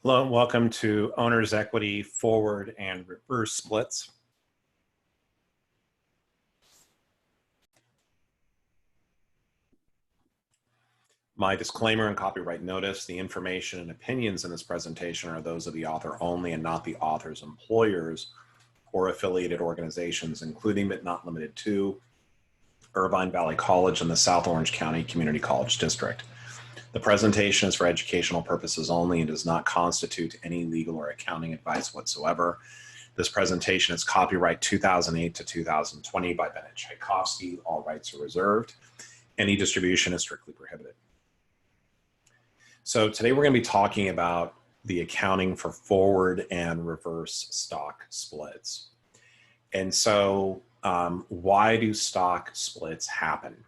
Hello and welcome to Owner's Equity Forward and Reverse Splits. My disclaimer and copyright notice: the information and opinions in this presentation are those of the author only and not the author's employers or affiliated organizations, including but not limited to Irvine Valley College and the South Orange County Community College District. The presentation is for educational purposes only and does not constitute any legal or accounting advice whatsoever. This presentation is copyright 2008 to 2020 by Bennett Tchaikovsky. All rights are reserved. Any distribution is strictly prohibited. So today we're going to be talking about the accounting for forward and reverse stock splits. And so why do stock splits happen?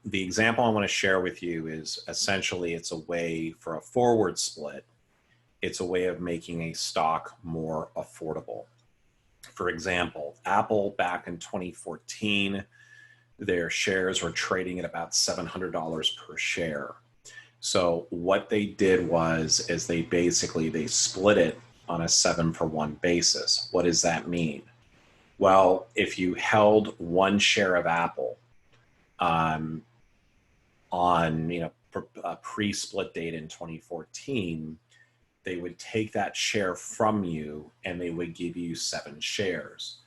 The example I want to share with you is essentially it's a way for a forward split. It's a way of making a stock more affordable. For example, Apple back in 2014, their shares were trading at about $700 per share. So what they did was they split it on a 7-for-1 basis. What does that mean? Well, if you held one share of Apple on a pre-split date in 2014, they would take that share from you and they would give you 7 shares.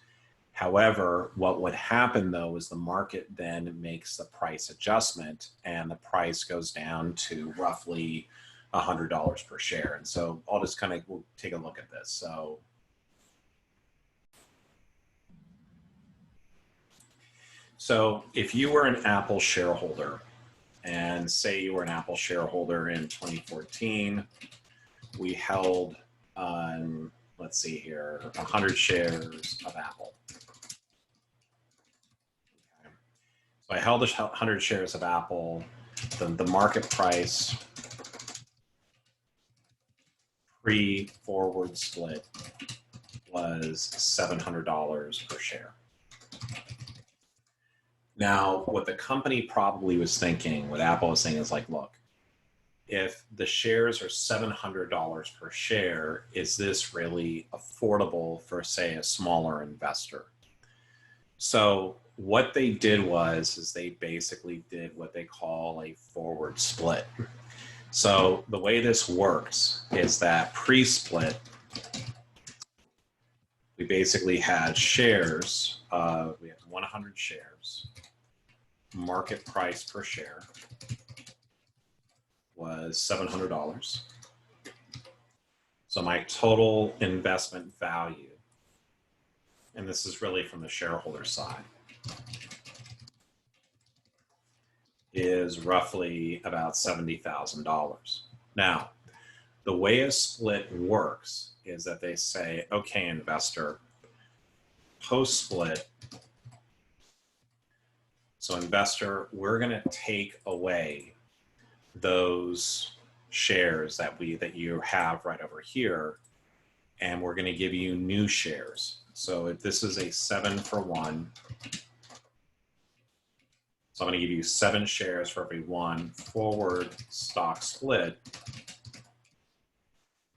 However, what would happen though is the market then makes the price adjustment and the price goes down to roughly $100 per share. And so I'll just we'll take a look at this. So if you were an Apple shareholder, and say you were an Apple shareholder in 2014, we held, let's see here, 100 shares of Apple. Okay. So I held 100 shares of Apple. The market price pre-forward split was $700 per share. Now, what the company probably was thinking, what Apple was saying is like, look, if the shares are $700 per share, is this really affordable for, say, a smaller investor? So what they did is they basically did what they call a forward split. So the way this works is that pre-split, we basically had shares, we had 100 shares. Market price per share was $700. So my total investment value, and this is really from the shareholder side, is roughly about $70,000. Now, the way a split works is that they say, okay, investor, post-split, so investor, we're going to take away those shares that you have right over here, and we're going to give you new shares. So if this is a 7-for-1, so I'm going to give you 7 shares for every 1 forward stock split.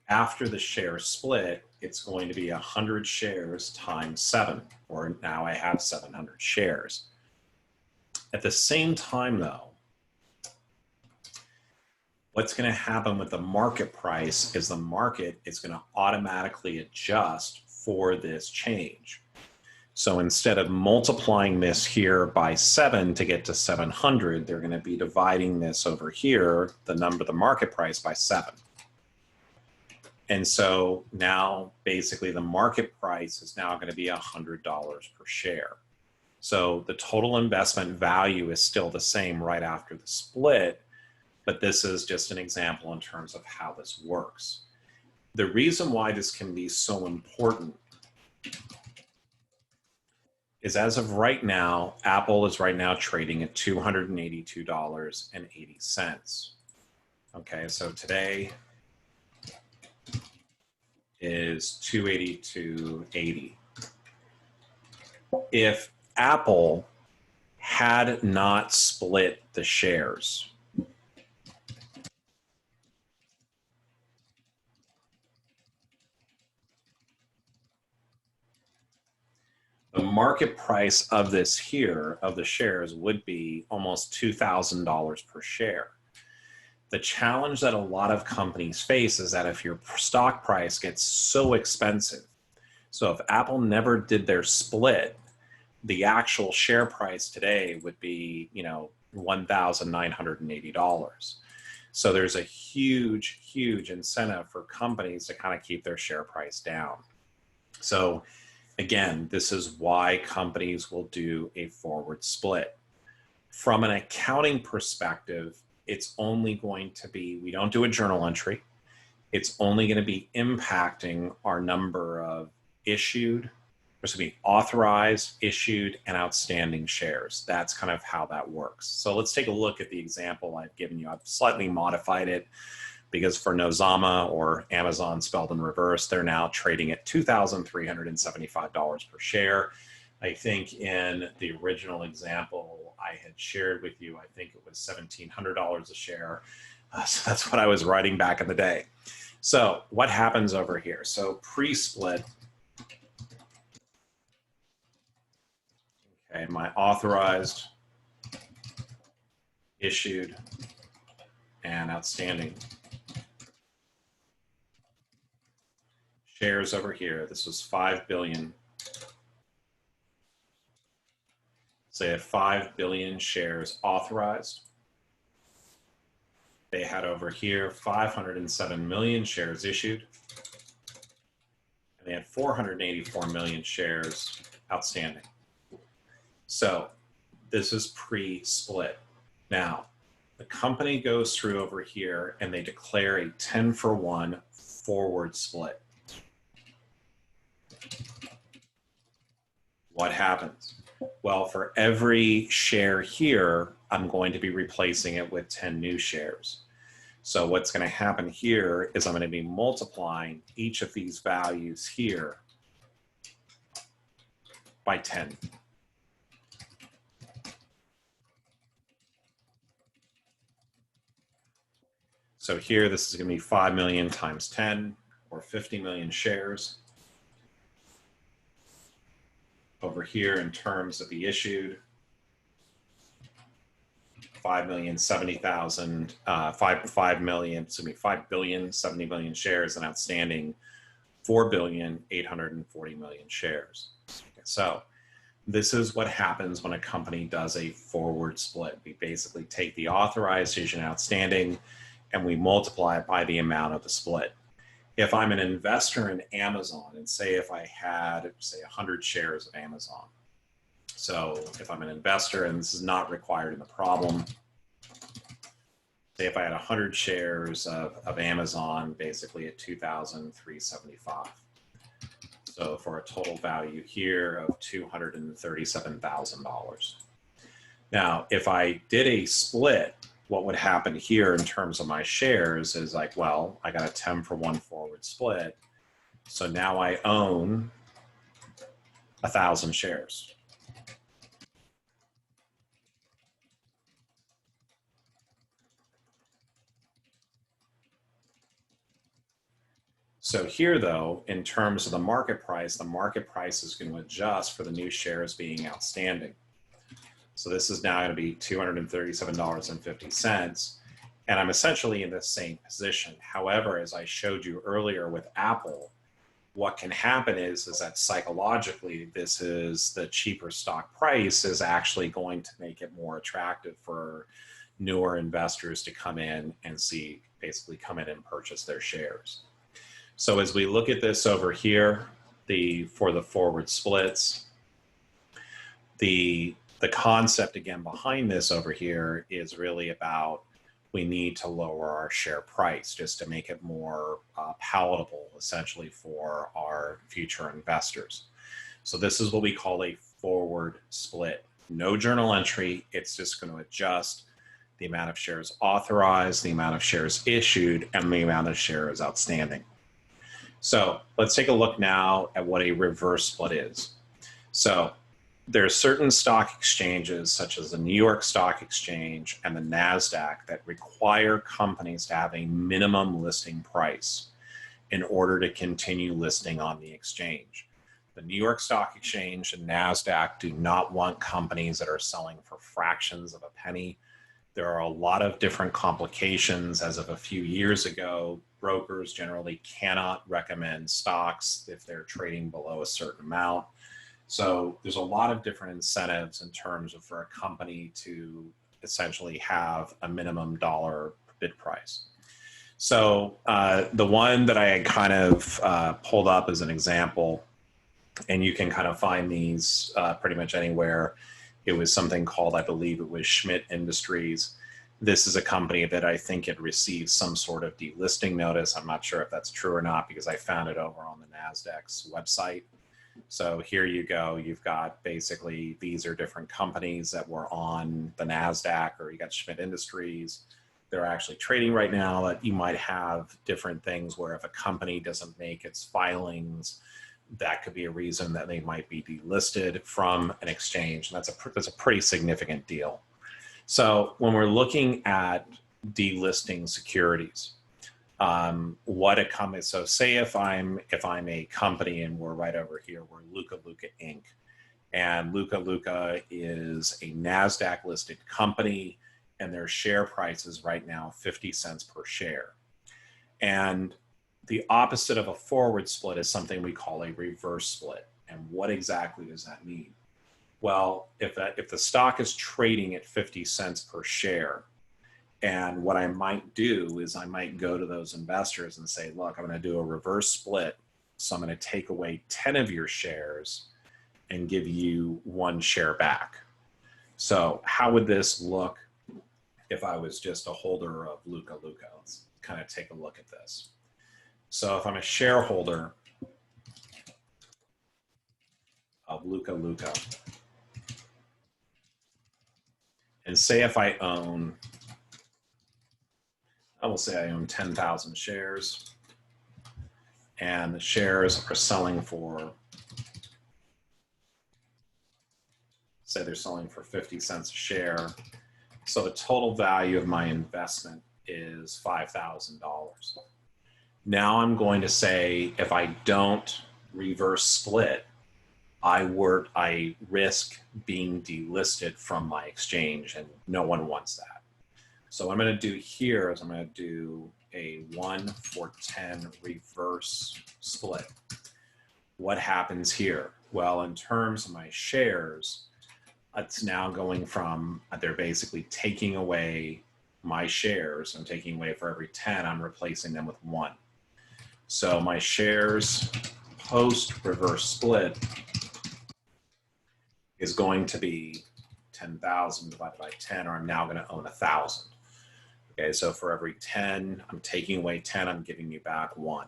After the share split, it's going to be 100 shares times 7, or now I have 700 shares. At the same time, though, what's going to happen with the market price is the market is going to automatically adjust for this change. So instead of multiplying this here by 7 to get to 700, they're going to be dividing this over here, the market price, by 7. And so now basically the market price is now going to be $100 per share. So the total investment value is still the same right after the split, but this is just an example in terms of how this works. The reason why this can be so important is as of right now, Apple is right now trading at $282.80. Okay, so today is $282.80. If Apple had not split the shares, The market price of this here, of the shares, would be almost $2,000 per share. The challenge that a lot of companies face is that if your stock price gets so expensive, so if Apple never did their split, the actual share price today would be, $1,980. So there's a huge, huge incentive for companies to kind of keep their share price down. So again, this is why companies will do a forward split. From an accounting perspective, it's only going to be, we don't do a journal entry. It's only going to be impacting our number of authorized, issued, and outstanding shares. That's kind of how that works. So let's take a look at the example I've given you. I've slightly modified it because for Nozama, or Amazon spelled in reverse, they're now trading at $2,375 per share. I think in the original example I had shared with you, I think it was $1,700 a share. So that's what I was writing back in the day. So what happens over here? So pre-split, okay, my authorized, issued, and outstanding shares over here. This was 5 billion. So they had 5 billion shares authorized. They had over here 507 million shares issued. And they had 484 million shares outstanding. So this is pre-split. Now, the company goes through over here and they declare a 10-for-1 forward split. What happens? Well, for every share here, I'm going to be replacing it with 10 new shares. So what's going to happen here is I'm going to be multiplying each of these values here by 10. So here, this is going to be 5 million times 10, or 50 million shares. Over here, in terms of the issued, 5 billion 70 million shares, and outstanding 4 billion 840 million shares. So this is what happens when a company does a forward split. We basically take the authorized, issued, and outstanding, and we multiply it by the amount of the split. If I'm an investor in Amazon, and say if I had, say, 100 shares of Amazon. So if I'm an investor, and this is not required in the problem, say if I had 100 shares of Amazon, basically at $2,375. So for a total value here of $237,000. Now, if I did a split, what would happen here in terms of my shares is like, well, I got a 10-for-1 forward split. So now I own 1,000 shares. So here, though, in terms of the market price is going to adjust for the new shares being outstanding. So this is now going to be $237.50. And I'm essentially in the same position. However, as I showed you earlier with Apple, what can happen is that psychologically, this is the cheaper stock price is actually going to make it more attractive for newer investors to come in and come in and purchase their shares. So as we look at this over here, for the forward splits, the concept again behind this over here is really about we need to lower our share price just to make it more palatable essentially for our future investors. So this is what we call a forward split. No journal entry, it's just going to adjust the amount of shares authorized, the amount of shares issued, and the amount of shares outstanding. So let's take a look now at what a reverse split is. So there are certain stock exchanges, such as the New York Stock Exchange and the NASDAQ, that require companies to have a minimum listing price in order to continue listing on the exchange. The New York Stock Exchange and NASDAQ do not want companies that are selling for fractions of a penny. There are a lot of different complications. As of a few years ago, brokers generally cannot recommend stocks if they're trading below a certain amount. So there's a lot of different incentives in terms of for a company to essentially have a minimum dollar bid price. So the one that I had kind of pulled up as an example, and you can kind of find these pretty much anywhere. It was something called, I believe it was Schmidt Industries. This is a company that I think it received some sort of delisting notice. I'm not sure if that's true or not because I found it over on the NASDAQ's website. So here you go. You've got basically, these are different companies that were on the NASDAQ, or you got Schmidt Industries. They're actually trading right now. That you might have different things where if a company doesn't make its filings, that could be a reason that they might be delisted from an exchange. And that's a pretty significant deal. So when we're looking at delisting securities, what a company, so say if I'm a company and we're right over here, we're Luca Luca Inc. And Luca Luca is a NASDAQ listed company and their share price is right now 50 cents per share. And the opposite of a forward split is something we call a reverse split. And what exactly does that mean? Well, if the stock is trading at 50 cents per share, and what I might do is I might go to those investors and say, look, I'm going to do a reverse split. So I'm going to take away 10 of your shares and give you 1 share back. So how would this look if I was just a holder of Luca Luca? Let's kind of take a look at this. So if I'm a shareholder of Luca Luca, and say if I own, I will say I own 10,000 shares, and the shares are selling for, say they're selling for 50 cents a share. So the total value of my investment is $5,000. Now I'm going to say, if I don't reverse split, I risk being delisted from my exchange, and no one wants that. So what I'm going to do here is I'm going to do a 1-for-10 reverse split. What happens here? Well, in terms of my shares, it's now going from, they're basically taking away my shares. I'm taking away for every 10, I'm replacing them with 1. So my shares post reverse split is going to be 10,000 divided by 10, or I'm now going to own 1,000. Okay, so for every 10, I'm taking away 10, I'm giving you back 1.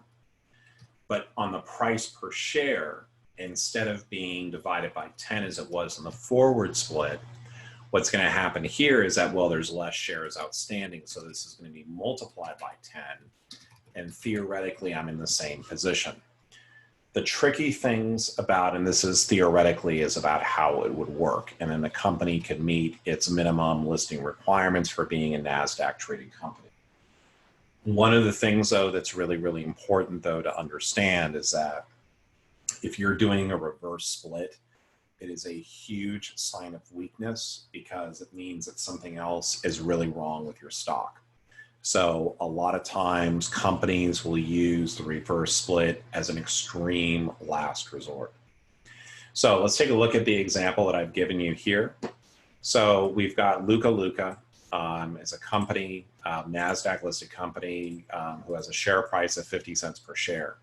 But on the price per share, instead of being divided by 10 as it was in the forward split, what's going to happen here is that, well, there's less shares outstanding, so this is going to be multiplied by 10, and theoretically, I'm in the same position. The tricky things about, and this is theoretically, is about how it would work, and then the company could meet its minimum listing requirements for being a NASDAQ traded company. One of the things, though, that's really, really important, though, to understand is that if you're doing a reverse split, it is a huge sign of weakness because it means that something else is really wrong with your stock. So a lot of times companies will use the reverse split as an extreme last resort. So let's take a look at the example that I've given you here. So we've got Luca Luca as a company, NASDAQ listed company who has a share price of 50 cents per share.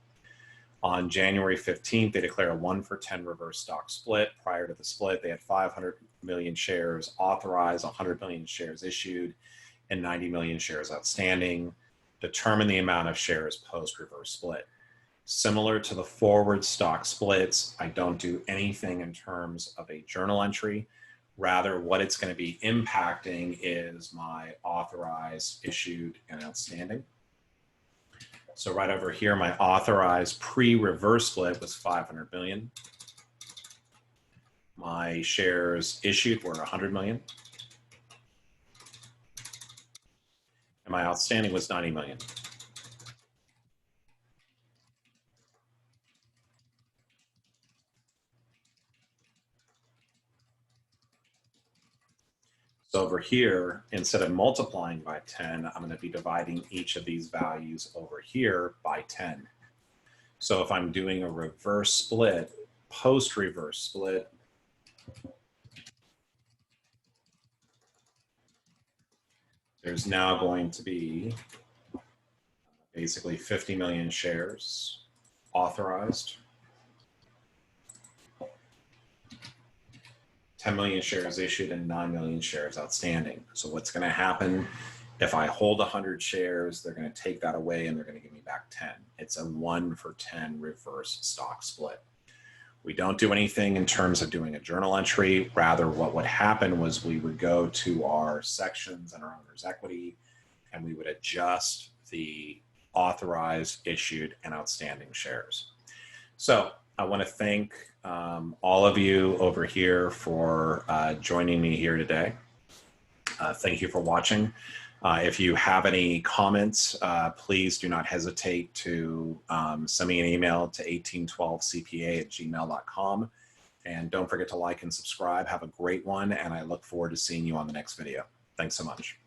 On January 15th, they declare a 1-for-10 reverse stock split. Prior to the split, they had 500 million shares authorized, 100 million shares issued, and 90 million shares outstanding. Determine the amount of shares post-reverse split. Similar to the forward stock splits, I don't do anything in terms of a journal entry. Rather, what it's going to be impacting is my authorized, issued, and outstanding. So right over here, my authorized pre-reverse split was 500 million. My shares issued were 100 million. And my outstanding was 90 million. over here, instead of multiplying by 10, I'm going to be dividing each of these values over here by 10. So if I'm doing a reverse split, post-reverse split, there's now going to be basically 50 million shares authorized, 10 million shares issued, and 9 million shares outstanding. So what's going to happen if I hold 100 shares, they're going to take that away and they're going to give me back 10. It's a 1-for-10 reverse stock split. We don't do anything in terms of doing a journal entry. Rather, what would happen was we would go to our sections and our owner's equity, and we would adjust the authorized, issued, and outstanding shares. So I want to thank all of you over here for joining me here today. Thank you for watching. If you have any comments, please do not hesitate to send me an email to 1812cpa@gmail.com. And don't forget to like and subscribe. Have a great one, and I look forward to seeing you on the next video. Thanks so much.